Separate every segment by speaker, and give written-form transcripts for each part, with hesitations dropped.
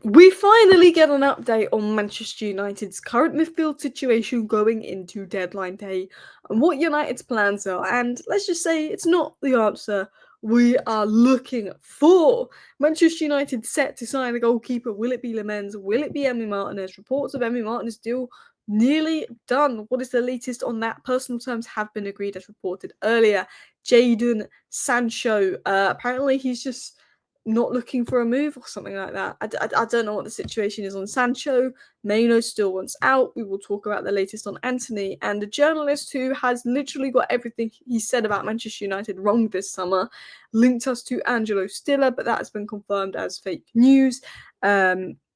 Speaker 1: We finally get an update on Manchester United's current midfield situation going into deadline day and what United's plans are. And let's just say it's not the answer we are looking for. Manchester United set to sign a goalkeeper. Will it be Lemens? Will it be Emi Martinez? Reports of Emi Martinez deal nearly done. What is the latest on that? Personal terms have been agreed as reported earlier. Jadon Sancho, apparently he's just not looking for a move or something like that. I don't know what the situation is on Sancho. Maino still wants out. We will talk about the latest on Antony. And the journalist who has literally got everything he said about Manchester United wrong this summer linked us to Angelo Stiller, but that has been confirmed as fake news.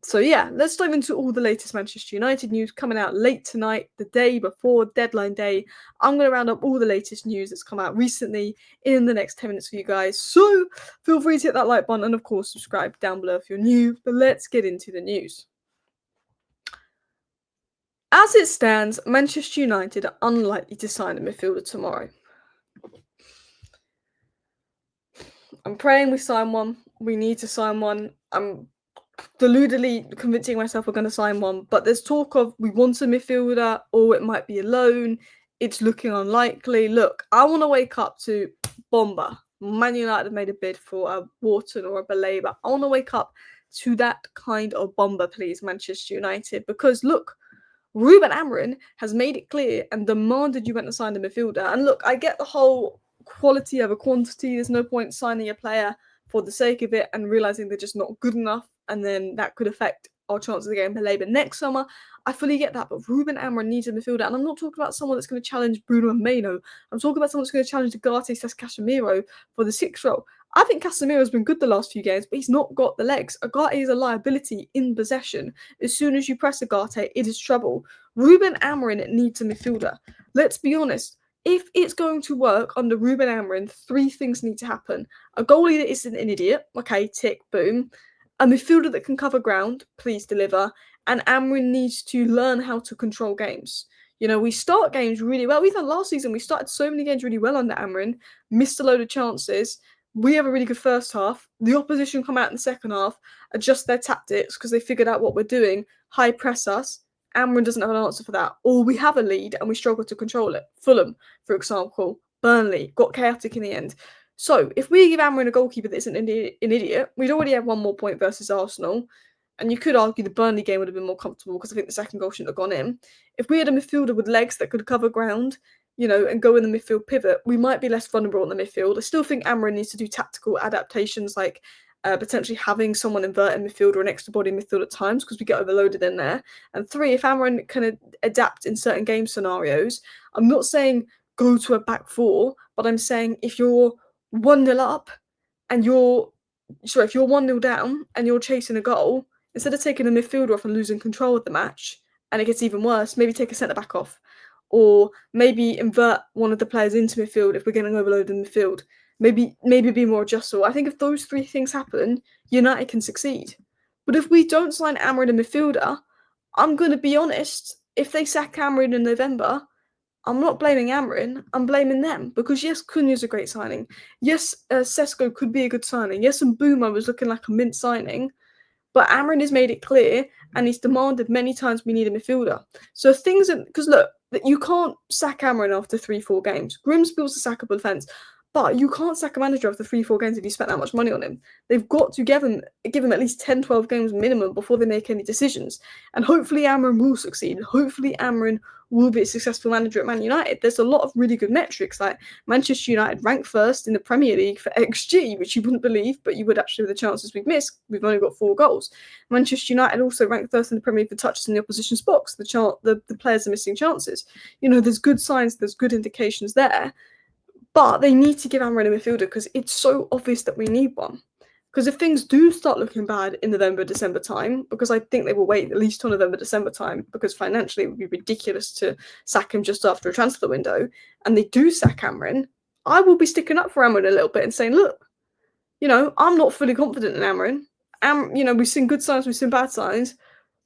Speaker 1: So yeah, let's dive into all the latest Manchester United news coming out late tonight, the day before deadline day. I'm going to round up all the latest news that's come out recently in the next 10 minutes for you guys. So feel free to hit that like button and of course subscribe down below if you're new. But let's get into the news. As it stands, Manchester United are unlikely to sign a midfielder tomorrow. I'm praying we sign one. We need to sign one. I'm deludedly convincing myself we're going to sign one, but there's talk of we want a midfielder or it might be a loan. It's looking unlikely. Look, I want to wake up to Bomber. Man United have made a bid for a Wharton or a Baleba. I want to wake up to that kind of Bomber, please, Manchester United, because look, Ruben Amorim has made it clear and demanded you went and signed a midfielder. And look, I get the whole quality over quantity. There's no point signing a player for the sake of it and realising they're just not good enough, and then that could affect our chances of getting Baleba next summer. I fully get that, but Ruben Amorim needs a midfielder, and I'm not talking about someone that's going to challenge Bruno and Maino. I'm talking about someone that's going to challenge Ugarte Casemiro for the 6th role. I think Casemiro's been good the last few games, but he's not got the legs. Ugarte is a liability in possession. As soon as you press Ugarte, it is trouble. Ruben Amorim needs a midfielder. Let's be honest. If it's going to work under Ruben Amorim, 3 things need to happen. A goalie that isn't an idiot, okay, tick, boom. A midfielder that can cover ground, please deliver. And Amorim needs to learn how to control games. You know, we start games really well. Even last season, we started so many games really well under Amorim, missed a load of chances. We have a really good first half. The opposition come out in the second half, adjust their tactics because they figured out what we're doing, high press us. Amorim doesn't have an answer for that. Or we have a lead and we struggle to control it. Fulham, for example, Burnley, got chaotic in the end. So, if we give Amorim a goalkeeper that isn't an idiot, we'd already have 1 more point versus Arsenal. And you could argue the Burnley game would have been more comfortable because I think the second goal shouldn't have gone in. If we had a midfielder with legs that could cover ground, you know, and go in the midfield pivot, we might be less vulnerable in the midfield. I still think Amorim needs to do tactical adaptations like potentially having someone invert in midfield or an extra body in midfield at times because we get overloaded in there. And 3, if Amorim can adapt in certain game scenarios, I'm not saying go to a back 4, but I'm saying if you're 1-0 up and if you're 1-0 down and you're chasing a goal, instead of taking a midfielder off and losing control of the match, and it gets even worse, maybe take a centre-back off. Or maybe invert one of the players into midfield if we're getting overloaded in midfield. Maybe be more adjustable. I think if those 3 things happen, United can succeed. But if we don't sign Amorim a midfielder, I'm going to be honest, if they sack Amorim in November, I'm not blaming Amorim, I'm blaming them. Because yes, Cunha's a great signing. Yes, Sesko could be a good signing. Yes, and Boomer was looking like a mint signing. But Amorim has made it clear and he's demanded many times we need a midfielder. So because look, you can't sack Amorim after 3-4 games. Grimsby's a sackable defence. But you can't sack a manager after 3-4 games if you spent that much money on him. They've got to give him at least 10-12 games minimum before they make any decisions. And hopefully Amorim will succeed. Hopefully Amorim will be a successful manager at Man United. There's a lot of really good metrics, like Manchester United ranked first in the Premier League for XG, which you wouldn't believe, but you would actually with the chances we've missed. We've only got 4 goals. Manchester United also ranked first in the Premier League for touches in the opposition's box. The players are missing chances. You know, there's good signs, there's good indications there. But they need to give Amorim a midfielder because it's so obvious that we need one. Because if things do start looking bad in November, December time, because I think they will wait at least till November, December time, because financially it would be ridiculous to sack him just after a transfer window, and they do sack Amorim, I will be sticking up for Amorim a little bit and saying, look, you know, I'm not fully confident in Amorim. You know, we've seen good signs, we've seen bad signs,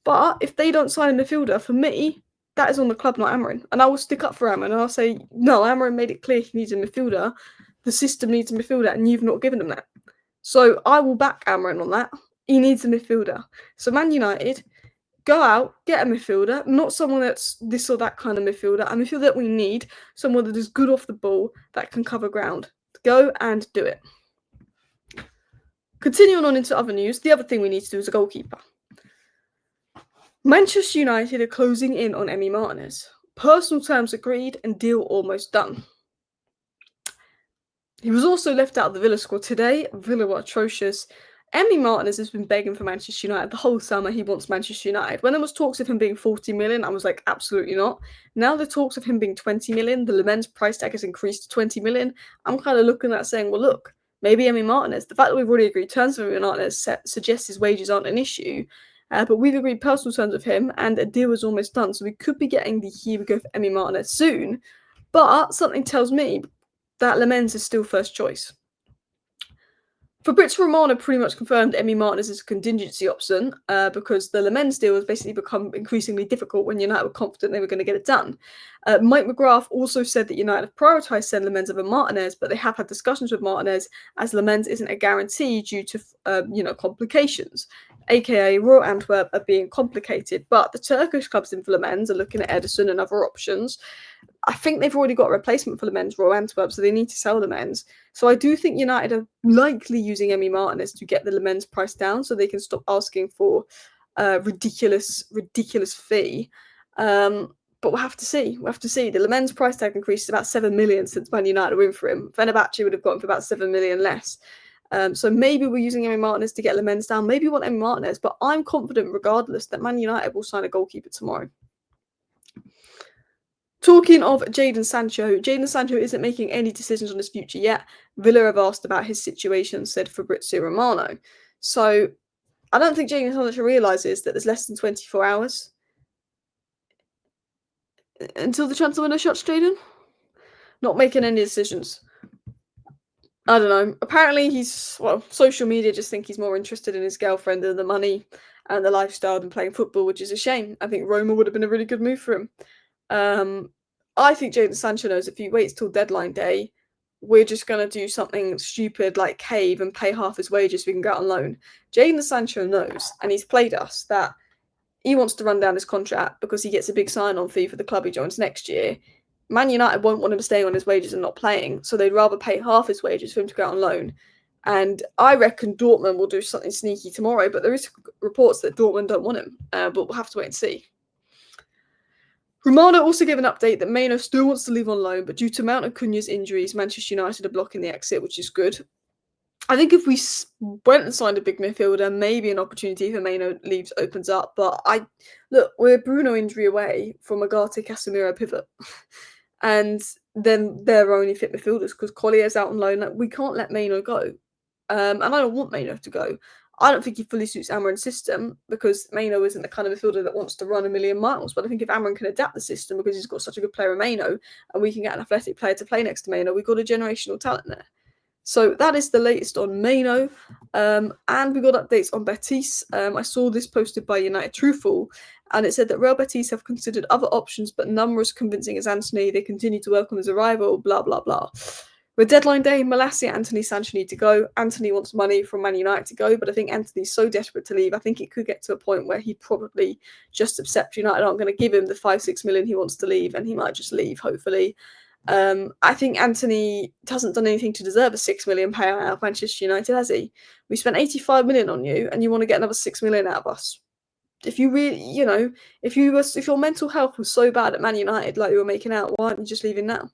Speaker 1: but if they don't sign a midfielder, for me, that is on the club, not Amorim. And I will stick up for Amorim and I'll say, no, Amorim made it clear he needs a midfielder. The system needs a midfielder and you've not given him that. So I will back Amorim on that. He needs a midfielder. So Man United, go out, get a midfielder, not someone that's this or that kind of midfielder, a midfielder that we need, someone that is good off the ball, that can cover ground. Go and do it. Continuing on into other news, the other thing we need to do is a goalkeeper. Manchester United are closing in on Emi Martinez. Personal terms agreed and deal almost done. He was also left out of the Villa squad today. Villa were atrocious. Emi Martinez has been begging for Manchester United the whole summer. He wants Manchester United. When there was talks of him being 40 million, I was like, absolutely not. Now the talks of him being 20 million, the Le Mans price tag has increased to 20 million. I'm kind of looking at saying, well, look, maybe Emi Martinez. The fact that we've already agreed terms with Emi Martinez suggests his wages aren't an issue. But we've agreed personal terms with him, and a deal is almost done. So we could be getting the here we go for Emi Martinez soon. But something tells me that Le Mans is still first choice. Fabrizio Romano pretty much confirmed Emi Martinez as a contingency option because the Le Mans deal has basically become increasingly difficult when United were confident they were going to get it done. Mike McGrath also said that United have prioritised sending Le Mans over Martinez, but they have had discussions with Martinez as Le Mans isn't a guarantee due to complications. AKA Royal Antwerp are being complicated, but the Turkish clubs in for Le Mans are looking at Edison and other options. I think they've already got a replacement for Le Mans, Royal Antwerp, so they need to sell Le Mans. So I do think United are likely using Emi Martinez to get the Le Mans price down so they can stop asking for a ridiculous fee. But we'll have to see. We'll have to see. The Le Mans price tag increased about 7 million since Man United went for him. Fenerbahce would have gotten for about 7 million less. So maybe we're using Emi Martinez to get Le Mans down. Maybe we want Emi Martinez, but I'm confident regardless that Man United will sign a goalkeeper tomorrow. Talking of Jadon Sancho isn't making any decisions on his future yet. Villa have asked about his situation, said Fabrizio Romano. So I don't think Jadon Sancho realises that there's less than 24 hours until the transfer window shuts, Jadon. Not making any decisions. I don't know. Apparently social media just think he's more interested in his girlfriend and the money and the lifestyle than playing football, which is a shame. I think Roma would have been a really good move for him. I think Jadon Sancho knows if he waits till deadline day, we're just going to do something stupid like cave and pay half his wages so we can go out on loan. Jadon Sancho knows, and he's played us, that he wants to run down his contract because he gets a big sign-on fee for the club he joins next year. Man United won't want him staying on his wages and not playing, so they'd rather pay half his wages for him to go out on loan. And I reckon Dortmund will do something sneaky tomorrow, but there is reports that Dortmund don't want him, but we'll have to wait and see. Romano also gave an update that Maino still wants to leave on loan, but due to Mount and Cunha's injuries, Manchester United are blocking the exit, which is good. I think if we went and signed a big midfielder, maybe an opportunity for Maino leaves opens up. But we're Bruno injury away from a Ugarte Casemiro pivot, and then they're only fit midfielders because Collier's out on loan. Like, we can't let Maino go, and I don't want Maino to go. I don't think he fully suits Amorim's system because Maino isn't the kind of midfielder that wants to run a million miles. But I think if Amorim can adapt the system because he's got such a good player in Maino and we can get an athletic player to play next to Maino, we've got a generational talent there. So that is the latest on Maino. And we got updates on Betis. I saw this posted by United Truthful, and it said that Real Betis have considered other options, but none were as convincing as Antony. They continue to welcome his arrival, blah, blah, blah. With deadline day, Malacia, Antony, Sancho need to go. Antony wants money from Man United to go, but I think Antony's so desperate to leave. I think it could get to a point where he probably just accepts United aren't going to give him the 5-6 million he wants to leave, and he might just leave, hopefully. I think Antony hasn't done anything to deserve a 6 million payout out of Manchester United, has he? We spent 85 million on you, and you want to get another 6 million out of us. If you really, if your mental health was so bad at Man United, like you were making out, why aren't you just leaving now?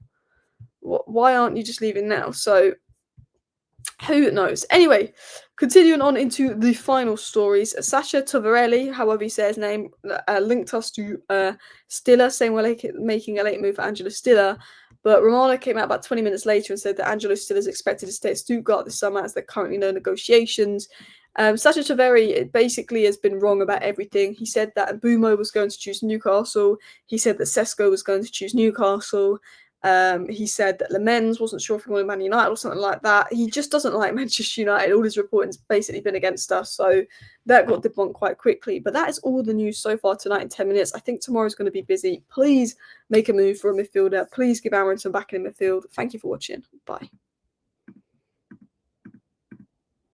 Speaker 1: Why aren't you just leaving now? So, who knows? Anyway, continuing on into the final stories. Sasha Tovarelli, however you say his name, linked us to Stiller, saying we're making a late move for Angelo Stiller. But Romano came out about 20 minutes later and said that Angelo Stiller is expected to stay at Stuttgart this summer as there are currently no negotiations. Sasha Tovarelli basically has been wrong about everything. He said that Mbumo was going to choose Newcastle. He said that Sesko was going to choose Newcastle. He said that Le Mans wasn't sure if he wanted Man United or something like that. He just doesn't like Manchester United. All his reporting's basically been against us, so that got debunked quite quickly. But that is all the news so far tonight in 10 minutes. I think tomorrow's going to be busy. Please make a move for a midfielder. Please give Aaron some back in the midfield. Thank you for watching. Bye.